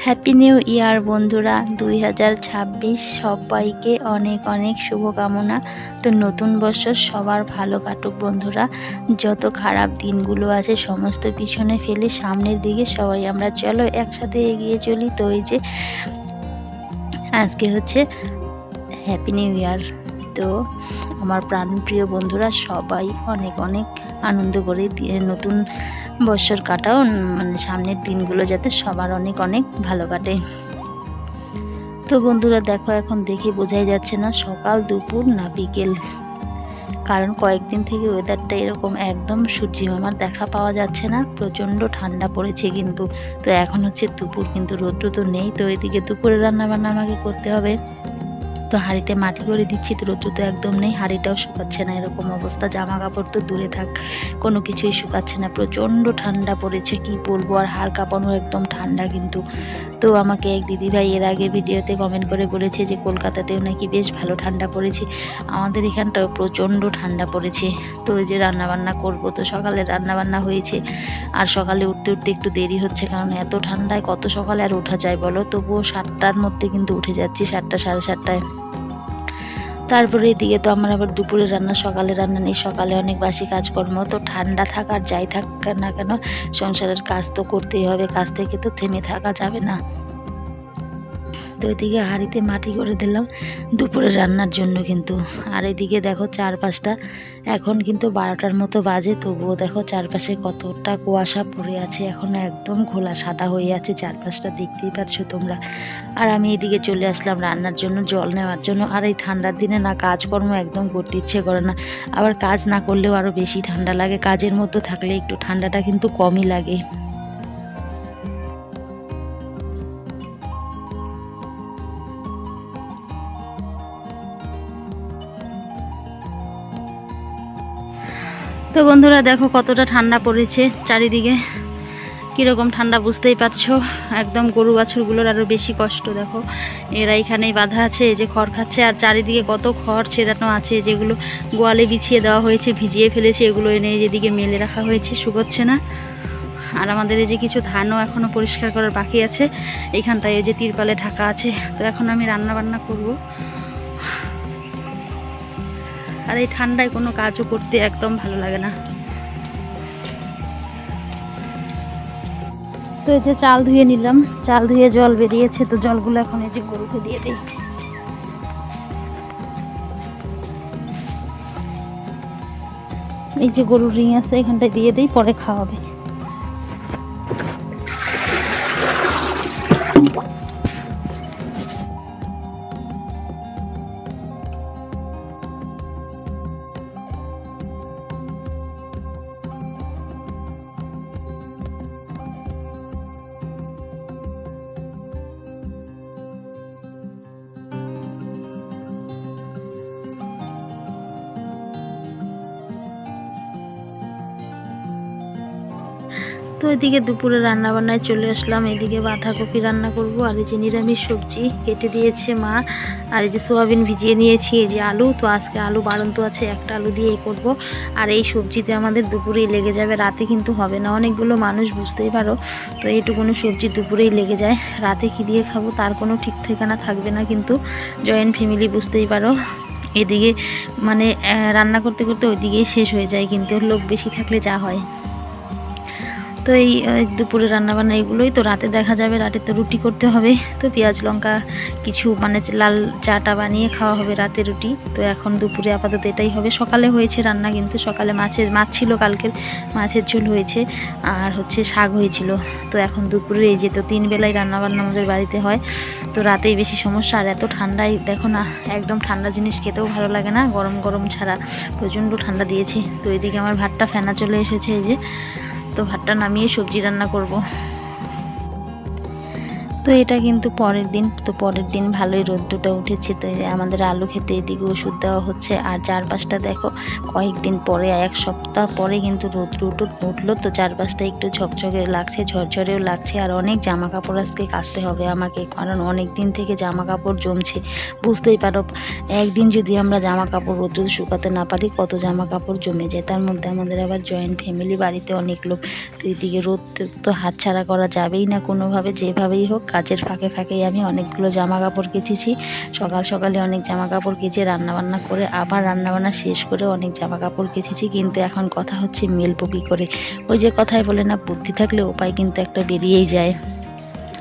Happy new year বন্ধুরা, 2026 সবাইকে অনেক অনেক শুভকামনা। তো নতুন বছর সবার ভালো কাটুক বন্ধুরা। যত খারাপ দিনগুলো আছে সমস্ত পিছনে ফেলে সামনের দিকে সবাই আমরা চলো একসাথে এগিয়ে চলি। তো এই যে আজকে হচ্ছে হ্যাপি নিউ ইয়ার। তো আমার প্রাণপ্রিয় বন্ধুরা সবাই অনেক অনেক আনন্দ করে নতুন বছর কাটাও, মানে সামনের দিনগুলো যাতে সবার অনেক অনেক ভালো কাটে। তো বন্ধুরা দেখো, এখন দেখে বোঝাই যাচ্ছে না সকাল দুপুর না বিকেল, কারণ কয়েকদিন থেকে ওয়েদারটা এরকম, একদম সূর্য মামার দেখা পাওয়া যাচ্ছে না, প্রচণ্ড ঠান্ডা পড়েছে কিন্তু। তো এখন হচ্ছে দুপুর, কিন্তু রৌদ্র তো নেই। তো এদিকে দুপুরে রান্নাবান্না আমাকে করতে হবে। তো হাঁড়িতে মাটি করে দিচ্ছি, তো রোদ্র তো একদম নেই, হাঁড়িটাও শুকাচ্ছে না, এরকম অবস্থা। জামা কাপড় তো দূরে থাক, কোনো কিছুই শুকাচ্ছে না, প্রচণ্ড ঠান্ডা পড়েছে কি বলবো। আর হাড় কাঁপানো একদম ঠান্ডা কিন্তু। তো আমাকে এক দিদিভাই এর আগে ভিডিওতে কমেন্ট করে বলেছে যে কলকাতাতেও নাকি বেশ ভালো ঠান্ডা পড়েছে, আমাদের এখানটাও প্রচণ্ড ঠান্ডা পড়েছে। তো ওই যে রান্নাবান্না করবো, তো সকালে রান্নাবান্না হয়েছে, আর সকালে উঠতে উঠতে একটু দেরি হচ্ছে, কারণ এত ঠান্ডায় কত সকালে আর ওঠা যায় বলো। তবুও 7টার মধ্যে কিন্তু উঠে যাচ্ছি, 7টা সাড়ে 7টায়। তারপরে এদিকে তো আমার আবার দুপুরে রান্না, সকালে রান্না নেই, সকালে অনেক বাসি কাজকর্ম। তো ঠান্ডা থাক আর যাই থাক না কেন, সংসারের কাজ তো করতেই হবে, কাজ থেকে তো থেমে থাকা যাবে না। তো এদিকে হাঁড়িতে মাটি করে দিলাম দুপুরে রান্নার জন্য কিন্তু। আর এদিকে দেখো চারপাশটা, এখন কিন্তু 12টার মতো বাজে, তবুও দেখো চারপাশে কতটা কুয়াশা পড়ে আছে, এখনও একদম ঘোলা সাদা হয়ে আছে চারপাশটা, দেখতেই পাচ্ছ তোমরা। আর আমি এদিকে চলে আসলাম রান্নার জন্য, জল নেওয়ার জন্য। আর এই ঠান্ডার দিনে না কাজকর্ম একদম করতে ইচ্ছে করে না, আবার কাজ না করলেও আরও বেশি ঠান্ডা লাগে, কাজের মধ্যে থাকলে একটু ঠান্ডাটা কিন্তু কমই লাগে। তো বন্ধুরা দেখো কতটা ঠান্ডা পড়েছে চারিদিকে, কীরকম ঠান্ডা বুঝতেই পারছো। একদম গরু বাছুরগুলোর আরও বেশি কষ্ট, দেখো এরা এখানেই বাঁধা আছে, এই যে খড় খাচ্ছে, আর চারিদিকে কত খড় ছেড়ানো আছে, যেগুলো গোয়ালে বিছিয়ে দেওয়া হয়েছে, ভিজিয়ে ফেলেছে, এগুলো এনে যেদিকে মেলে রাখা হয়েছে, শুকোচ্ছে না। আর আমাদের এই যে কিছু ধানও এখনও পরিষ্কার করার বাকি আছে, এইখানটায় এই যে তিরপালে ঢাকা আছে। তো এখন আমি রান্না বান্না করব, আর এই ঠান্ডায় কোনো কাজও করতে একদম ভালো লাগে না। তো এই যে চাল ধুয়ে নিলাম, চাল ধুয়ে জল বেরিয়েছে, তো জলগুলো এখন এই যে গরুকে দিয়ে দিই। এই যে গরুর রিং আছে, এখানটায় দিয়ে দিই, পরে খাওয়াবে। তো এদিকে দুপুরে রান্নাবান্নায় চলে আসলাম। এদিকে বাঁধাকপি রান্না করব, আর এই যে নিরামিষ সবজি কেটে দিয়েছে মা, আর এই যে সোয়াবিন ভিজিয়ে নিয়েছি, এই যে আলু। তো আজকে আলু বাড়ন্ত আছে, একটা আলু দিয়েই করব। আর এই সবজিতে আমাদের দুপুরেই লেগে যাবে, রাতে কিন্তু হবে না, অনেকগুলো মানুষ বুঝতেই পারো। তো এইটুকুনো সবজি দুপুরেই লেগে যায়, রাতে কী দিয়ে খাবো তার কোনো ঠিক ঠিকানা থাকবে না কিন্তু। জয়েন্ট ফ্যামিলি বুঝতেই পারো, এদিকে মানে রান্না করতে করতে ওইদিকেই শেষ হয়ে যায়, কিন্তু লোক বেশি থাকলে যা হয়। তো এই দুপুরে রান্নাবান্না এগুলোই, তো রাতে দেখা যাবে, রাতে তো রুটি করতে হবে। তো পেঁয়াজ লঙ্কা কিছু মানে লাল চাটা বানিয়ে খাওয়া হবে রাতে রুটি। তো এখন দুপুরে আপাতত এটাই হবে। সকালে হয়েছে রান্না, কিন্তু সকালে মাছ ছিল, কালকের মাছের ঝোল হয়েছে, আর হচ্ছে শাক হয়েছিল। তো এখন দুপুরে এই যে, তো 3 বেলায় রান্নাবান্না আমাদের বাড়িতে হয়। তো রাতেই বেশি সমস্যা, আর এত ঠান্ডায় দেখো না, একদম ঠান্ডা জিনিস খেতেও ভালো লাগে না, গরম গরম ছাড়া, প্রচণ্ড ঠান্ডা দিয়েছে। তো এদিকে আমার ভাতটা ফেনা চলে এসেছে, এই যে। তো ভাতটা নামিয়ে সবজি রান্না করব। তো এটা কিন্তু পরের দিন, তো পরের দিন ভালোই রোদ্দুরটা উঠেছে। তো আমাদের আলু খেতে এদিকে ওষুধ দেওয়া হচ্ছে, আর চারপাশটা দেখো কয়েকদিন পরে, 1 সপ্তাহ পরে কিন্তু রোদ্দুর উঠলো। তো চারপাশটা একটু ঝকঝকে লাগছে, ঝরঝরেও লাগছে। আর অনেক জামা কাপড় আজকে কাচতে হবে আমাকে, কারণ অনেক দিন থেকে জামা কাপড় জমছে, বুঝতেই পারো। একদিন যদি আমরা জামা কাপড় রোদ্দুর শুকাতে না পারি, কত জামা কাপড় জমে যায়। তার মধ্যে আমাদের আবার জয়েন্ট ফ্যামিলি, বাড়িতে অনেক লোক। তো এদিকে রোদ তো হাতছাড়া করা যাবেই না কোনোভাবে, যেভাবেই হোক কাজের ফাঁকে ফাঁকেই আমি অনেকগুলো জামা কাপড় কেচেছি। সকাল সকালে অনেক জামা কাপড় কেচে রান্নাবান্না করে আবার রান্নাবান্না শেষ করে অনেক জামা কাপড় কেচেছি। কিন্তু এখন কথা হচ্ছে মেলবো কী করে। ওই যে কথায় বলে না, বুদ্ধি থাকলে উপায় কিন্তু একটা বেরিয়েই যায়।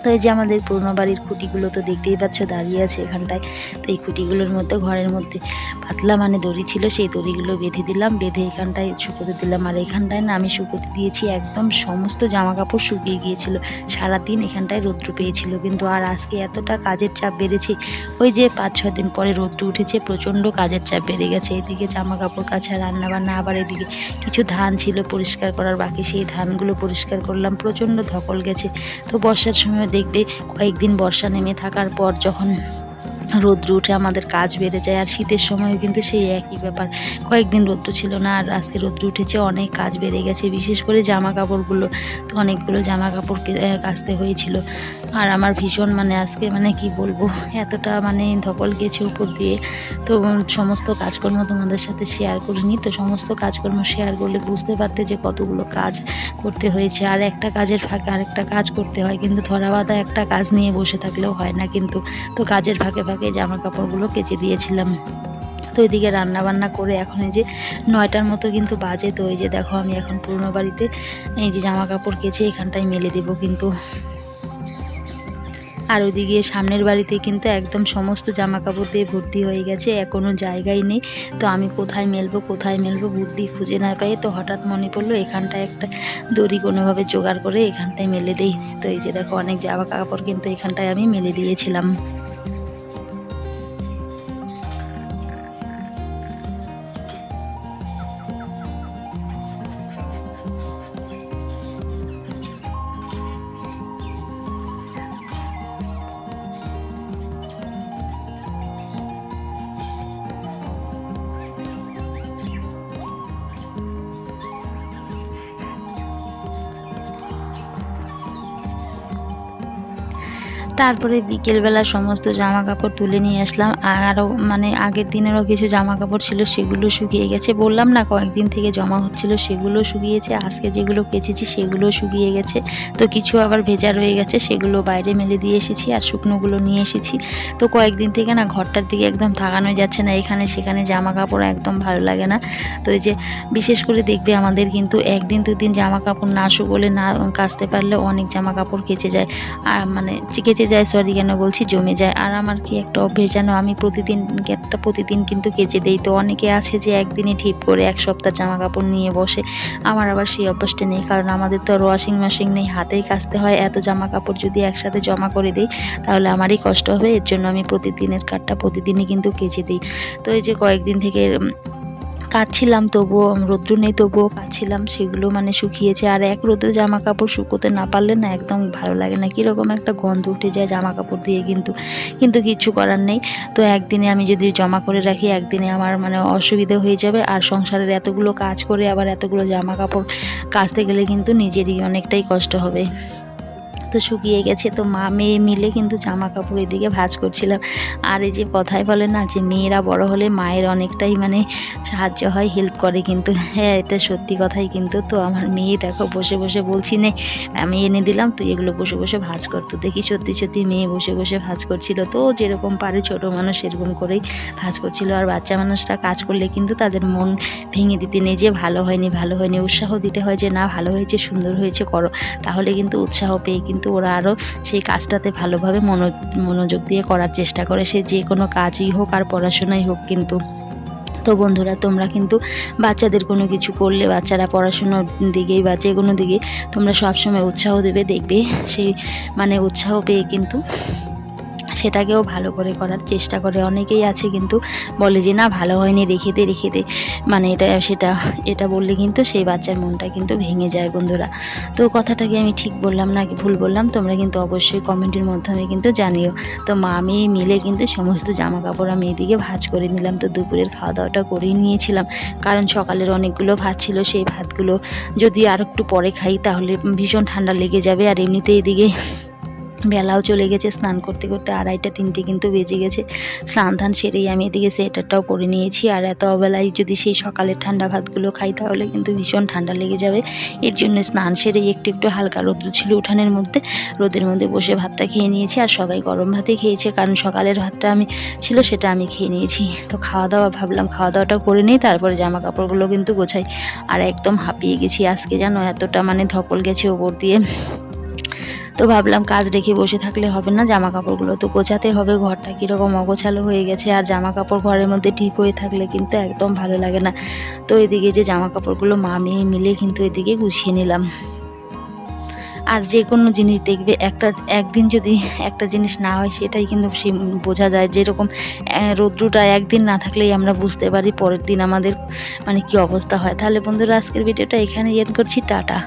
তো এই যে আমাদের পুরনো বাড়ির খুঁটিগুলো তো দেখতেই পাচ্ছ দাঁড়িয়ে আছে এখানটায়। তো এই খুঁটিগুলোর মধ্যে ঘরের মধ্যে পাতলা মানে দড়ি ছিল, সেই দড়িগুলো বেঁধে দিলাম, বেঁধে এখানটায় শুকোতে দিলাম। আর এখানটায় না আমি শুকোতে দিয়েছি, একদম সমস্ত জামা কাপড় শুকিয়ে গিয়েছিল। সারাদিন এখানটায় রৌদ্র পেয়েছিল, কিন্তু আর আজকে এতটা কাজের চাপ বেড়েছে। ওই যে 5-6 দিন পরে রৌদ্র উঠেছে, প্রচণ্ড কাজের চাপ বেড়ে গেছে। এদিকে জামা কাপড় কাচা, রান্নাবান্না, আবার এদিকে কিছু ধান ছিল পরিষ্কার করার বাকি, সেই ধানগুলো পরিষ্কার করলাম। প্রচণ্ড ধকল গেছে। তো বর্ষার সময় দেখবে কয়েকদিন বর্ষা নেমে থাকার পর যখন রৌদ্র উঠে আমাদের কাজ বেড়ে যায়। আর শীতের সময়ও কিন্তু সেই একই ব্যাপার, কয়েকদিন রৌদ্র ছিল না, আর আজকে রৌদ্র উঠেছে, অনেক কাজ বেড়ে গেছে। বিশেষ করে জামা কাপড়গুলো, তো অনেকগুলো জামা কাপড় কাচতে হয়েছিল। আর আমার ভীষণ মানে আজকে মানে কি বলবো, এতটা মানে ধকল গেছে উপর দিয়ে। তো সমস্ত কাজকর্ম তোমাদের সাথে শেয়ার করিনি। তো সমস্ত কাজকর্ম শেয়ার করলে বুঝতে পারতে যে কতগুলো কাজ করতে হয়েছে। আর একটা কাজের ফাঁকে আরেকটা কাজ করতে হয়, কিন্তু ধরা বাঁধা একটা কাজ নিয়ে বসে থাকলেও হয় না কিন্তু। তো কাজের ফাঁকে ফাঁকে জামা কাপড়গুলো কেচে দিয়েছিলাম। তো এদিকে রান্নাবান্না করে এখন এই যে 9টার মতো কিন্তু বাজে। তো এই যে দেখো আমি এখন পুরনো বাড়িতে এই যে জামা কাপড় কেচে এখানটায় মেলে দেবো কিন্তু। আর ওইদিকে সামনের বাড়িতে কিন্তু একদম সমস্ত জামা কাপড় দিয়ে ভর্তি হয়ে গেছে, কোনো জায়গাই নেই। তো আমি কোথায় মেলবো বুদ্ধি খুঁজে না পাই। তো হঠাৎ মনে পড়লো এখানটায় একটা দড়ি কোনোভাবে জোগাড় করে এখানটায় মেলে দেই। তো এই যে দেখো অনেক জামা কাপড় কিন্তু এখানটায় আমি মেলে দিয়েছিলাম। তারপরে বিকেলবেলা সমস্ত জামা কাপড় তুলে নিয়ে আসলাম। আরও মানে আগের দিনেরও কিছু জামা কাপড় ছিল, সেগুলো শুকিয়ে গেছে। বললাম না কয়েকদিন থেকে জমা হচ্ছিল, সেগুলো শুকিয়েছে। আজকে যেগুলো কেচেছি সেগুলো শুকিয়ে গেছে। তো কিছু আবার ভেজা রয়ে গেছে, সেগুলো বাইরে মেলে দিয়ে এসেছি, আর শুকনোগুলো নিয়ে এসেছি। তো কয়েকদিন থেকে না ঘরটার দিকে একদম তাকানো যাচ্ছে না, এখানে সেখানে জামা কাপড় একদম ভালো লাগে না। তো এই যে বিশেষ করে দেখবে আমাদের কিন্তু 1 দিন 2 দিন জামা কাপড় না শুকোলে, না কাচতে পারলে অনেক জামা কাপড় কেচে যায়। আর মানে কেচে যায়, সরি কেন বলছি, জমে যায়। আর আমার কি একটা অভ্যেস জানো, আমি প্রতিদিন কিন্তু কেচে দেই। তো অনেকে আছে যে একদিনই ঠিক করে 1 সপ্তাহ জামা কাপড় নিয়ে বসে। আমার আবার সেই অভ্যাসটা নেই, কারণ আমাদের তো আর ওয়াশিং মেশিন নেই, হাতেই কাচতে হয়। এত জামা কাপড় যদি একসাথে জমা করে দিই তাহলে আমারই কষ্ট হবে। এর জন্য আমি প্রতিদিনের কাজটা প্রতিদিনই কিন্তু কেচে দিই। তো এই যে কয়েকদিন থেকে কাচছিলাম, তবুও রৌদ্র নেই, তবুও কাচছিলাম, সেগুলো মানে শুকিয়েছে। আর এক রোদে জামা কাপড় শুকোতে না পারলে না একদম ভালো লাগে না, কীরকম একটা গন্ধ উঠে যায় জামা কাপড় দিয়ে। কিন্তু কিচ্ছু করার নেই। তো একদিনে আমি যদি জমা করে রাখি, একদিনে আমার মানে অসুবিধা হয়ে যাবে। আর সংসারের এতগুলো কাজ করে আবার এতগুলো জামা কাপড় কাচতে গেলে কিন্তু নিজেরই অনেকটাই কষ্ট হবে। তো শুকিয়ে গেছে। তো মা মেয়ে মিলে কিন্তু জামা কাপড় এদিকে ভাঁজ করছিলাম। আর এই যে কথায় বলে না যে মেয়েরা বড় হলে মায়ের অনেকটাই মানে সাহায্য হয়, হেল্প করে, কিন্তু হ্যাঁ এটা সত্যি কথাই কিন্তু। তো আমার মেয়ে দেখো বসে বসে বলছি নে আমি এনে দিলাম, তুই এগুলো বসে বসে ভাঁজ কর। তো দেখি সত্যি মেয়ে বসে বসে ভাঁজ করছিল। তো যেরকম পারে ছোটো মানুষ সেরকম করেই ভাঁজ করছিল। আর বাচ্চা মানুষরা কাজ করলে কিন্তু তাদের মন ভেঙে দিতে নেই যে ভালো হয়নি, উৎসাহ দিতে হয় যে না ভালো হয়েছে, সুন্দর হয়েছে, করো। তাহলে কিন্তু উৎসাহ পেয়ে কিন্তু ওরা আরও সেই কাজটাতে ভালোভাবে মনোযোগ দিয়ে করার চেষ্টা করে, সে যে কোনো কাজই হোক আর পড়াশোনাই হোক কিন্তু। তো বন্ধুরা তোমরা কিন্তু বাচ্চাদের কোনো কিছু করলে, বাচ্চারা পড়াশুনোর দিকেই বা যে কোনো দিকে তোমরা সবসময় উৎসাহ দেবে, দেখবে সেই মানে উৎসাহ পেয়ে কিন্তু সেটাকেও ভালো করে করার চেষ্টা করে। অনেকেই আছে কিন্তু বলে যে না ভালো হয়নি, রেখে দে মানে এটা বললে কিন্তু সেই বাচ্চার মনটা কিন্তু ভেঙে যায় বন্ধুরা। তো কথাটাকে আমি ঠিক বললাম না কি ভুল বললাম, তোমরা কিন্তু অবশ্যই কমেন্টের মাধ্যমে কিন্তু জানিও। তো মা মেয়ে মিলে কিন্তু সমস্ত জামা কাপড় আমি এদিকে ভাঁজ করে নিলাম। তো দুপুরের খাওয়া দাওয়াটা করেই নিয়েছিলাম, কারণ সকালের অনেকগুলো ভাত ছিল, সেই ভাতগুলো যদি আর একটু পরে খাই তাহলে ভীষণ ঠান্ডা লেগে যাবে। আর এমনিতে এদিকে বেলাও চলে গেছে, স্নান করতে করতে 2:30 3টে কিন্তু বেজে গেছে। স্নান ধান সেরেই আমি এদিকে সোয়েটারটাও পরে নিয়েছি। আর এত অবেলায় যদি সেই সকালের ঠান্ডা ভাতগুলো খাই তাহলে কিন্তু ভীষণ ঠান্ডা লেগে যাবে। এর জন্য স্নান সেরেই একটু হালকা রৌদ্র ছিল উঠানের মধ্যে, রোদের মধ্যে বসে ভাতটা খেয়ে নিয়েছি। আর সবাই গরম ভাতই খেয়েছে, কারণ সকালের ভাতটা ছিল সেটা আমি খেয়ে নিয়েছি। তো খাওয়া দাওয়া ভাবলাম খাওয়া দাওয়াটা করে নিই, তারপরে জামা কাপড়গুলো কিন্তু গোছাই। আর একদম হাঁপিয়ে গেছি আজকে, জানো এতটা ধকল গেছে ওপর দিয়ে। তো ভাবলাম কাজ রেখে বসে থাকলে হবে না, জামা কাপড়গুলো তো গোছাতে হবে। ঘরটা কীরকম অগোছালো হয়ে গেছে, আর জামা কাপড় ঘরের মধ্যে ঠিক হয়ে থাকলে কিন্তু একদম ভালো লাগে না। তো এদিকে যে জামা কাপড়গুলো মা মেয়ে মিলে কিন্তু এদিকে গুছিয়ে নিলাম। আর যে কোনো জিনিস দেখবে একদিন যদি একটা জিনিস না হয় সেটাই কিন্তু সে বোঝা যায়। যেরকম রৌদ্রটা একদিন না থাকলেই আমরা বুঝতে পারি পরের দিন আমাদের কি অবস্থা হয়। তাহলে বন্ধুরা আজকের ভিডিওটা এখানে এন্ড করছি, টাটা।